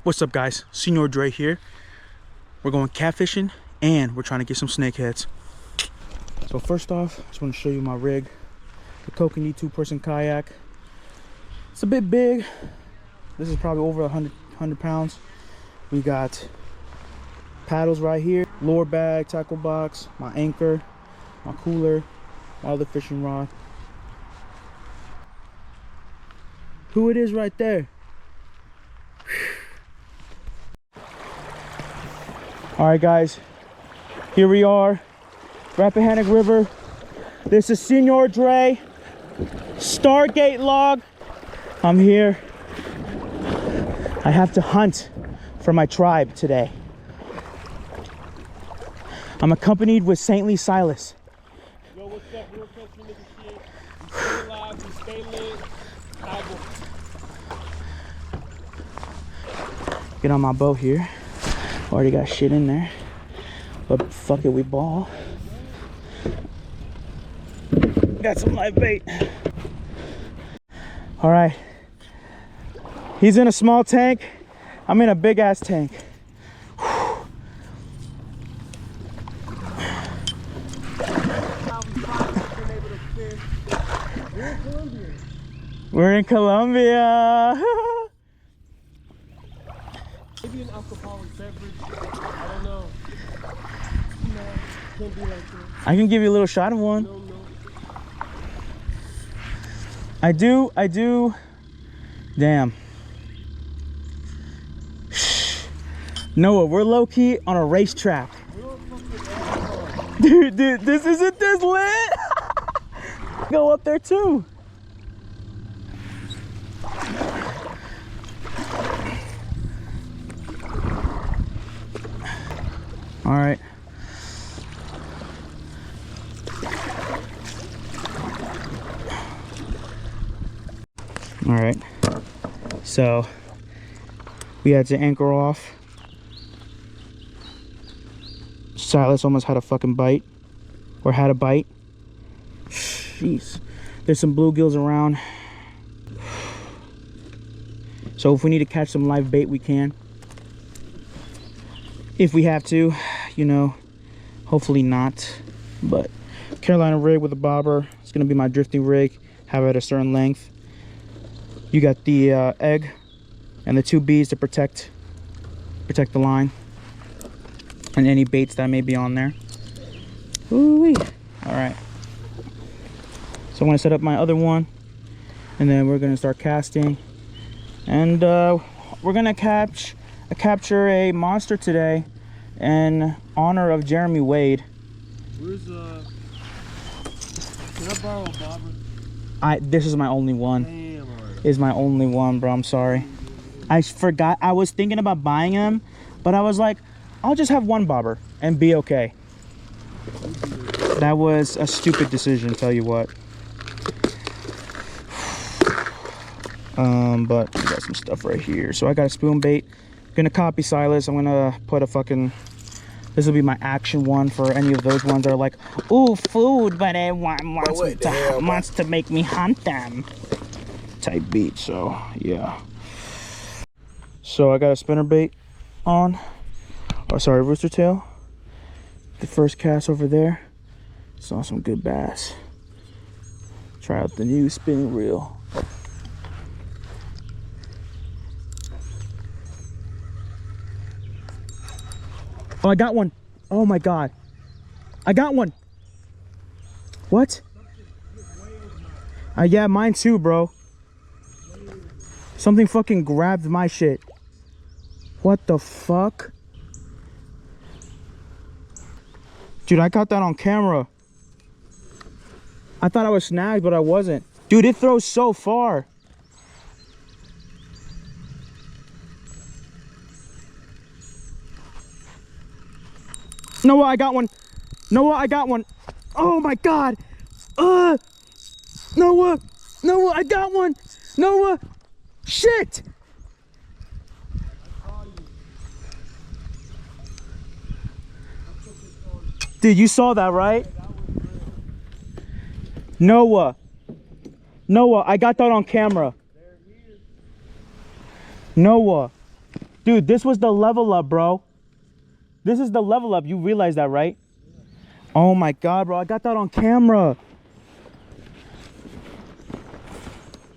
What's up, guys? Senor Dre here. We're going catfishing and we're trying to get some snakeheads. So first off, I just want to show you my rig. The Kokanee 2-person kayak. It's a bit big. This is probably over 100 pounds. We got paddles right here, lure bag, tackle box, my anchor, my cooler, my other fishing rod. Who it is right there? All right, guys, here we are, Rappahannock River. This is Senor Dre, Stargate log. I'm here. I have to hunt for my tribe today. I'm accompanied with Saintly Silas. Yo, what's up, real country nigga shit? Stay alive, you stay lit. Get on my boat here. Already got shit in there, but fuck it, we ball. Got some live bait. All right, he's in a small tank. I'm in a big ass tank. We're in Colombia. Maybe an alcoholic beverage. I don't know. No, can't be like that. I can give you a little shot of one. No, no. I do. Damn. Noah, we're low-key on a racetrack. Dude, this isn't this lit. Go up there too. All right. All right. So we had to anchor off. Silas almost had a fucking bite, or had a bite. Jeez. There's some bluegills around. So if we need to catch some live bait, we can. If we have to, you know, hopefully not. But Carolina rig with a bobber. It's gonna be my drifting rig. Have it at a certain length. You got the egg and the 2 beads to protect the line and any baits that may be on there. Ooh-wee. All right. So I'm gonna set up my other one, and then we're gonna start casting, and we're gonna capture a monster today in honor of Jeremy Wade. Where's can I borrow a bobber? This is my only one. Damn, alright. Is my only one, bro. I'm sorry. I forgot. I was thinking about buying him, but I was like, I'll just have one bobber and be okay. That was a stupid decision, tell you what. But we got some stuff right here. So I got a spoon bait. Gonna copy Silas. I'm gonna put a fucking, this will be my action one for any of those ones that are like, ooh, food, but it wants to make me hunt them type beat. So yeah. So I got a spinner bait on, or sorry, rooster tail. The first cast over there. Saw some good bass. Try out the new spinning reel. Oh, I got one. Oh my God. I got one. What? Yeah, mine too, bro. Something fucking grabbed my shit. What the fuck? Dude, I got that on camera. I thought I was snagged, but I wasn't. Dude, it throws so far. Noah, I got one. Noah, I got one. Oh my God. Noah, I got one. Noah, shit. Dude, you saw that, right? Noah, I got that on camera. Noah. Dude, this was the level up, bro. This is the level up. You realize that, right? Oh my God, bro. I got that on camera.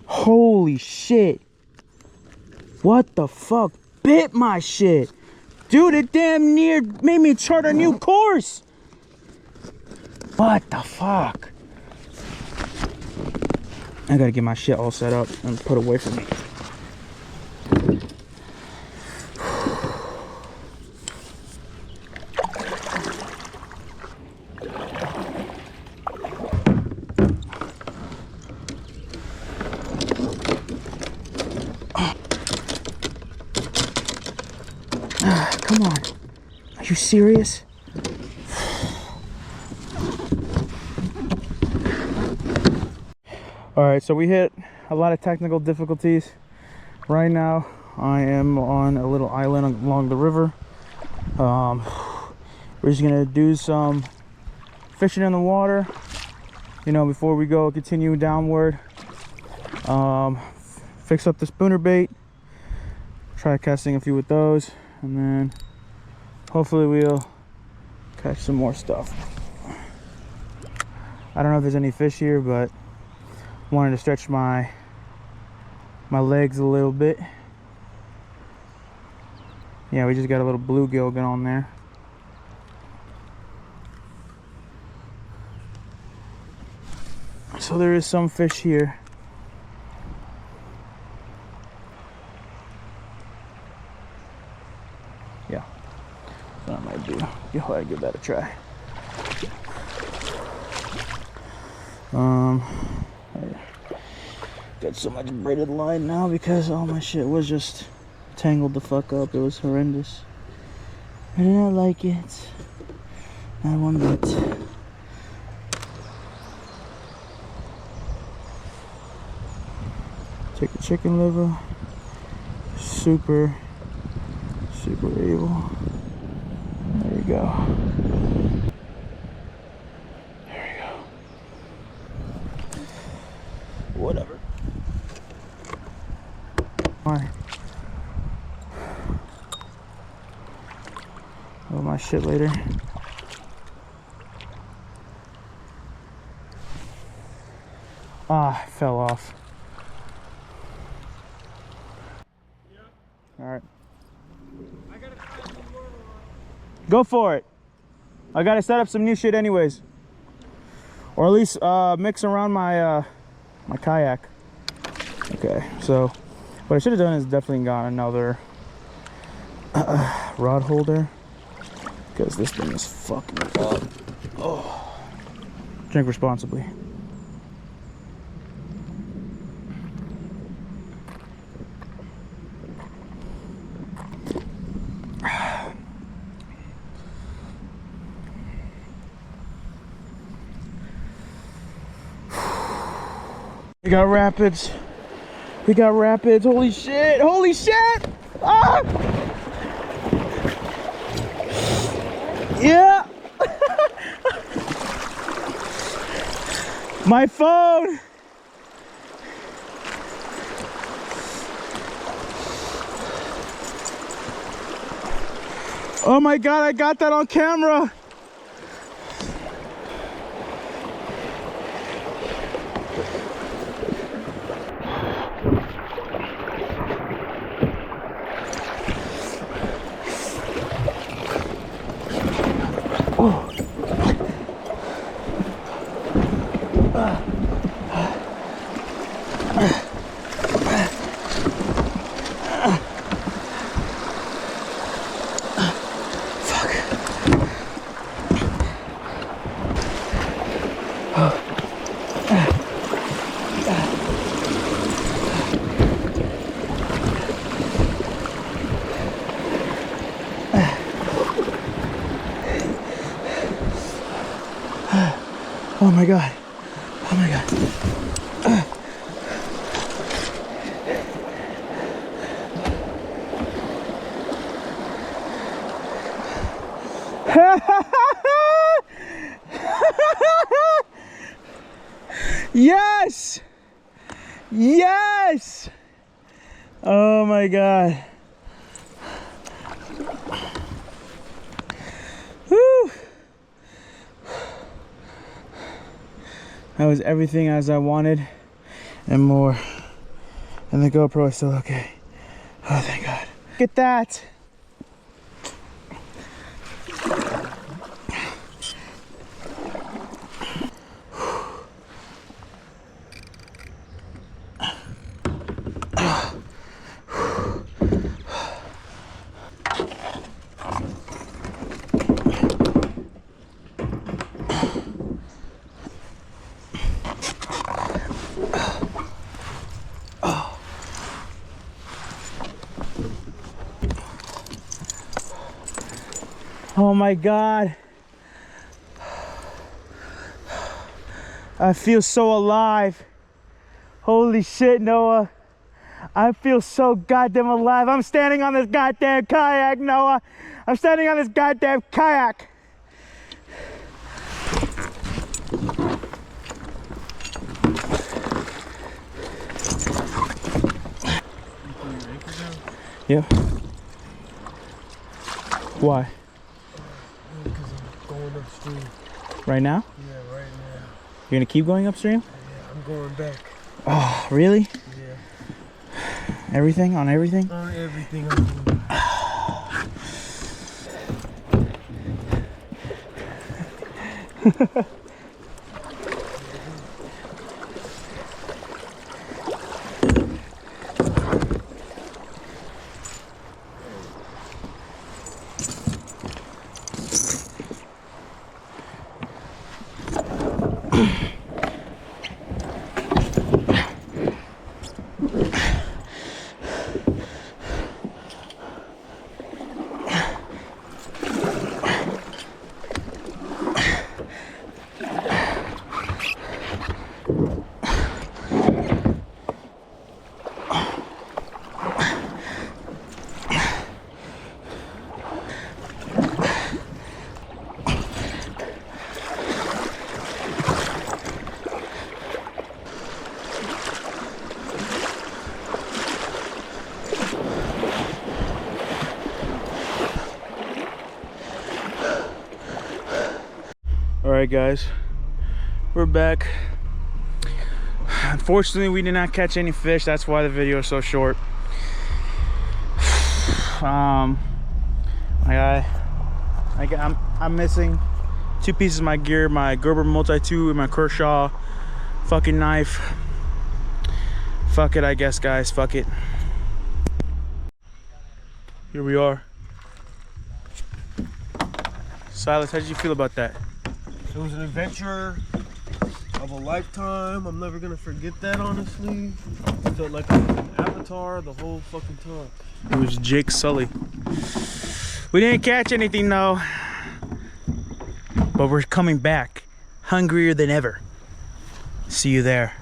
Holy shit. What the fuck? Bit my shit. Dude, it damn near made me chart a new course. What the fuck? I gotta get my shit all set up and put away from me. Come on. Are you serious? Alright, so we hit a lot of technical difficulties. Right now, I am on a little island along the river. We're just gonna do some fishing in the water, you know, before we go continue downward. Fix up the spooner bait, try casting a few with those, and then hopefully we'll catch some more stuff. I don't know if there's any fish here, but wanted to stretch my legs a little bit. Yeah, we just got a little bluegill going on there. So there is some fish here. Yeah, what I might do. Go ahead, give that a try. I got so much braided line now because all my shit was just tangled the fuck up. It was horrendous. I did not like it. Not one bit. Take the chicken liver. Super evil. There you go. There you go. Whatever. Alright. Oh, my shit later. Ah, fell off. Alright. Go for it. I gotta set up some new shit anyways. Or at least mix around my my kayak. Okay, so what I should have done is definitely got another rod holder, because this thing is fucking up. Oh. Drink responsibly. We got rapids. We got rapids. Holy shit. Holy shit. Ah! Yeah. My phone. Oh my God, I got that on camera. Oh my God. Oh my God. Yes! Yes! Oh my God. That was everything as I wanted and more. And the GoPro is still okay. Oh, thank God. Look at that. Oh my God. I feel so alive. Holy shit, Noah. I feel so goddamn alive. I'm standing on this goddamn kayak, Noah. I'm standing on this goddamn kayak. Yeah. Why? Because I'm going upstream. Right now? Yeah, right now. You're gonna keep going upstream? Yeah, I'm going back. Oh, really? Yeah. Everything? On everything? On everything I'm doing. All right, guys, we're back. Unfortunately, we did not catch any fish. That's why the video is so short. I'm missing 2 pieces of my gear, my Gerber Multi 2 and my Kershaw fucking knife. Fuck it, I guess, guys. Fuck it. Here we are. Silas, how did you feel about that? It was an adventure of a lifetime. I'm never gonna forget that, honestly. I felt like I was an avatar the whole fucking time. It was Jake Sully. We didn't catch anything though, but we're coming back hungrier than ever. See you there.